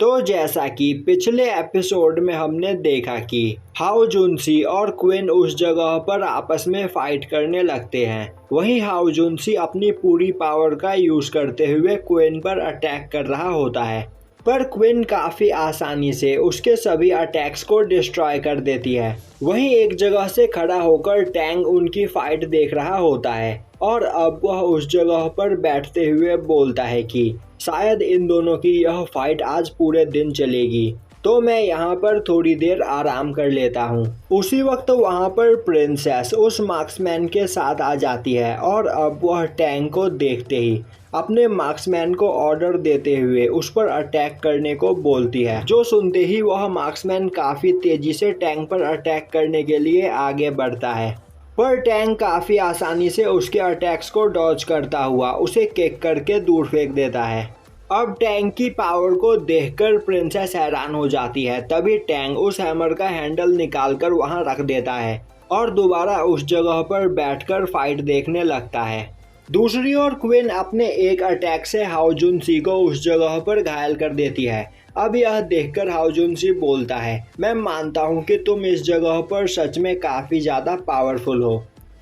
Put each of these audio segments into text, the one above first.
तो जैसा कि पिछले एपिसोड में हमने देखा कि हाओ जुनसी और क्विन उस जगह पर आपस में फाइट करने लगते हैं। वहीं हाओ जुनसी अपनी पूरी पावर का यूज करते हुए क्विन पर अटैक कर रहा होता है, पर क्विन काफी आसानी से उसके सभी अटैक्स को डिस्ट्रॉय कर देती है। वहीं एक जगह से खड़ा होकर टैंग उनकी फाइट देख रहा होता है और अब वह उस जगह पर बैठते हुए बोलता है कि शायद इन दोनों की यह फाइट आज पूरे दिन चलेगी, तो मैं यहाँ पर थोड़ी देर आराम कर लेता हूँ। उसी वक्त वहाँ पर प्रिंसेस उस मार्क्समैन के साथ आ जाती है और अब वह टैंग को देखते ही अपने मार्क्समैन को ऑर्डर देते हुए उस पर अटैक करने को बोलती है। जो सुनते ही वह मार्क्समैन काफ़ी तेजी से टैंग पर अटैक करने के लिए आगे बढ़ता है, पर टैंग काफ़ी आसानी से उसके अटैक्स को डॉज करता हुआ उसे किक करके दूर फेंक देता है। अब टैंग की पावर को देखकर प्रिंसेस हैरान हो जाती है। तभी टैंग उस हैमर का हैंडल निकालकर वहां रख देता है और दोबारा उस जगह पर बैठकर फाइट देखने लगता है। दूसरी ओर क्विन अपने एक अटैक से हाओ जुनसी को उस जगह पर घायल कर देती है। अब यह देखकर हाओ जुनसी बोलता है, मैं मानता हूँ कि तुम इस जगह पर सच में काफ़ी ज़्यादा पावरफुल हो,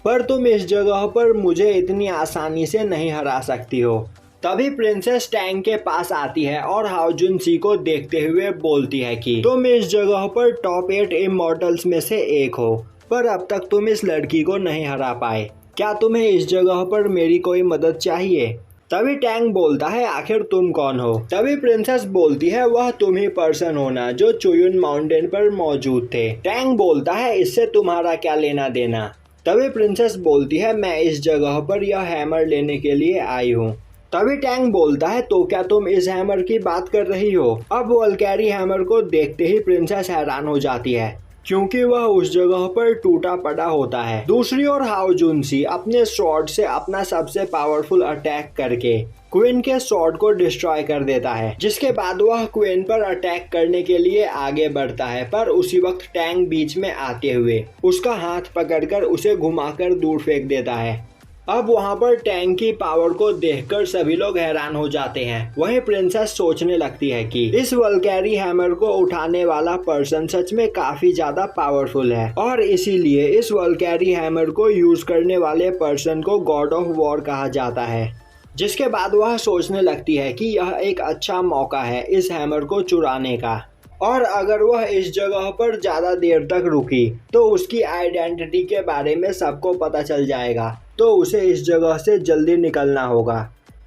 पर तुम इस जगह पर मुझे इतनी आसानी से नहीं हरा सकती हो। तभी प्रिंसेस टैंग के पास आती है और हाओ जुनसी को देखते हुए बोलती है कि तुम इस जगह पर टॉप 8 इमॉर्टल्स में से एक हो, पर अब तक तुम इस लड़की को नहीं हरा पाए। क्या तुम्हें इस जगह पर मेरी कोई मदद चाहिए? तभी टैंग बोलता है, आखिर तुम कौन हो? तभी प्रिंसेस बोलती है, वह तुम ही पर्सन हो ना जो चुयुन माउंटेन पर मौजूद थे। टैंग बोलता है, इससे तुम्हारा क्या लेना देना? तभी प्रिंसेस बोलती है, मैं इस जगह पर यह हैमर लेने के लिए आई हूँ। तभी टैंग बोलता है, तो क्या तुम इस हैमर की बात कर रही हो? अब वल्कैरी हैमर को देखते ही प्रिंसेस हैरान हो जाती है, क्योंकि वह उस जगह पर टूटा पड़ा होता है। दूसरी ओर हाओ जुनसी अपने स्वॉर्ड से अपना सबसे पावरफुल अटैक करके क्वीन के स्वॉर्ड को डिस्ट्रॉय कर देता है, जिसके बाद वह क्वीन पर अटैक करने के लिए आगे बढ़ता है, पर उसी वक्त टैंग बीच में आते हुए उसका हाथ पकड़कर उसे घुमाकर दूर फेंक देता है। अब वहां पर टैंग की पावर को देखकर सभी लोग हैरान हो जाते हैं। वहीं प्रिंसेस सोचने लगती है कि इस वल्कैरी हैमर को उठाने वाला पर्सन सच में काफी ज्यादा पावरफुल है और इसीलिए इस वल्कैरी हैमर को यूज करने वाले पर्सन को गॉड ऑफ वॉर कहा जाता है। जिसके बाद वह सोचने लगती है कि यह एक अच्छा मौका है इस हैमर को चुराने का, और अगर वह इस जगह पर ज़्यादा देर तक रुकी तो उसकी आइडेंटिटी के बारे में सबको पता चल जाएगा, तो उसे इस जगह से जल्दी निकलना होगा।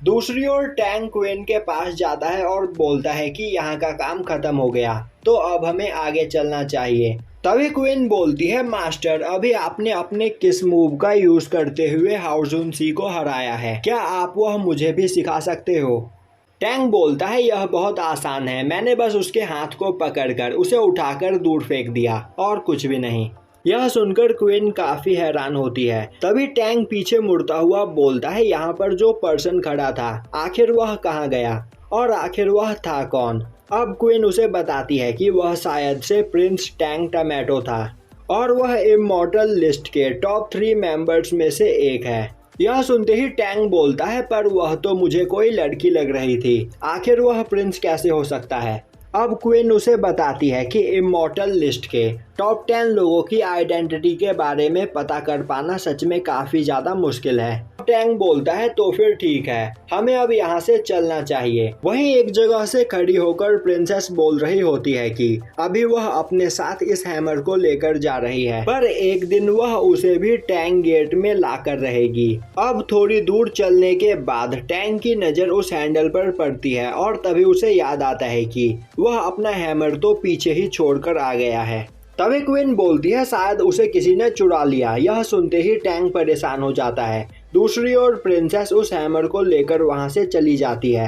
दूसरी ओर टैंग क्वीन के पास जाता है और बोलता है कि यहाँ का काम खत्म हो गया, तो अब हमें आगे चलना चाहिए। तभी क्वीन बोलती है, मास्टर, अभी आपने अपने किस मूव का यूज करते हुए हाओ जुनसी को हराया है? क्या आप वह मुझे भी सिखा सकते हो? टैंग बोलता है, यह बहुत आसान है, मैंने बस उसके हाथ को पकड़कर उसे उठाकर दूर फेंक दिया और कुछ भी नहीं। यह सुनकर क्वीन काफी हैरान होती है। तभी टैंग पीछे मुड़ता हुआ बोलता है, यहाँ पर जो पर्सन खड़ा था आखिर वह कहाँ गया और आखिर वह था कौन? अब क्वीन उसे बताती है कि वह शायद से प्रिंस टैंग टमेटो था और वह इमॉर्टल लिस्ट के टॉप 3 मेंबर्स में से एक है। यह सुनते ही टैंग बोलता है, पर वह तो मुझे कोई लड़की लग रही थी, आखिर वह प्रिंस कैसे हो सकता है? अब क्वीन उसे बताती है कि इमॉर्टल लिस्ट के टॉप 10 लोगों की आइडेंटिटी के बारे में पता कर पाना सच में काफी ज्यादा मुश्किल है। टैंग बोलता है, तो फिर ठीक है, हमें अब यहाँ से चलना चाहिए। वहीं एक जगह से खड़ी होकर प्रिंसेस बोल रही होती है कि अभी वह अपने साथ इस हैमर को लेकर जा रही है, पर एक दिन वह उसे भी टैंग गेट में लाकर रहेगी। अब थोड़ी दूर चलने के बाद टैंग की नजर उस हैंडल पर पड़ती है और तभी उसे याद आता है कि वह अपना हैमर तो पीछे ही छोड़कर आ गया है। तभी क्वीन बोलती है, शायद उसे किसी ने चुरा लिया। यह सुनते ही टैंग परेशान हो जाता है। दूसरी ओर प्रिंसेस उस हैमर को लेकर वहां से चली जाती है।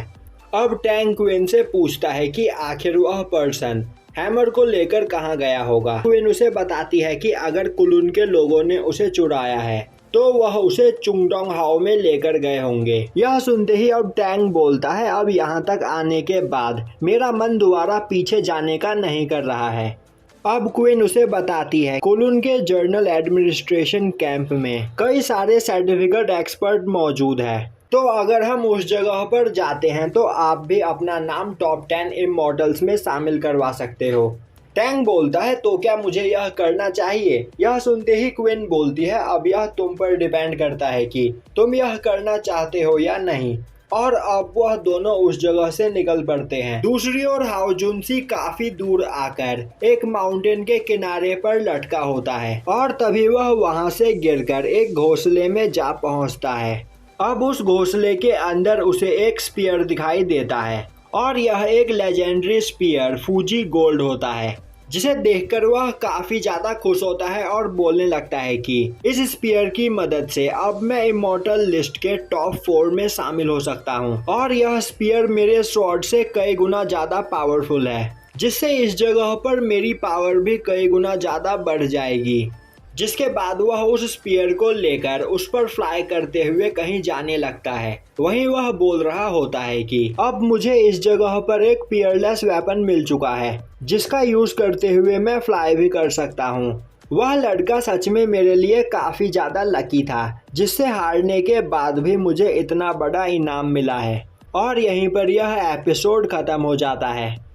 अब टैंग क्वीन से पूछता है कि आखिर वह पर्सन हैमर को लेकर कहां गया होगा। क्वीन उसे बताती है कि अगर कुलुन के लोगों ने उसे चुराया है तो वह उसे चुंगडोंग हाओ में लेकर गए होंगे। यह सुनते ही अब टैंग बोलता है, अब यहाँ तक आने के बाद मेरा मन दोबारा पीछे जाने का नहीं कर रहा है। अब क्वीन उसे बताती है, कुलुन के जर्नल एडमिनिस्ट्रेशन कैंप में कई सारे सर्टिफिकेट एक्सपर्ट मौजूद है तो अगर हम उस जगह पर जाते हैं तो आप भी अपना नाम टॉप 10 इमॉर्टल्स में शामिल करवा सकते हो। टैंग बोलता है, तो क्या मुझे यह करना चाहिए? यह सुनते ही क्वीन बोलती है, अब यह तुम पर डिपेंड करता है कि तुम यह करना चाहते हो या नहीं। और अब वह दोनों उस जगह से निकल पड़ते हैं। दूसरी ओर हाओ जुनसी काफी दूर आकर एक माउंटेन के किनारे पर लटका होता है और तभी वह वहां से गिरकर एक घोंसले में जा पहुंचता है। अब उस घोंसले के अंदर उसे एक स्पीयर दिखाई देता है और यह एक लेजेंडरी स्पीयर फूजी गोल्ड होता है, जिसे देखकर वह काफी ज्यादा खुश होता है और बोलने लगता है कि इस स्पीयर की मदद से अब मैं इमॉर्टल लिस्ट के टॉप 4 में शामिल हो सकता हूं और यह स्पीयर मेरे स्वॉर्ड से कई गुना ज्यादा पावरफुल है, जिससे इस जगह पर मेरी पावर भी कई गुना ज्यादा बढ़ जाएगी। जिसके बाद वह उस स्पीयर को लेकर उस पर फ्लाई करते हुए कहीं जाने लगता है। वहीं वह बोल रहा होता है कि अब मुझे इस जगह पर एक पियरलेस वेपन मिल चुका है, जिसका यूज करते हुए मैं फ्लाई भी कर सकता हूँ। वह लड़का सच में मेरे लिए काफी ज्यादा लकी था, जिससे हारने के बाद भी मुझे इतना बड़ा इनाम मिला है। और यहीं पर यह एपिसोड खत्म हो जाता है।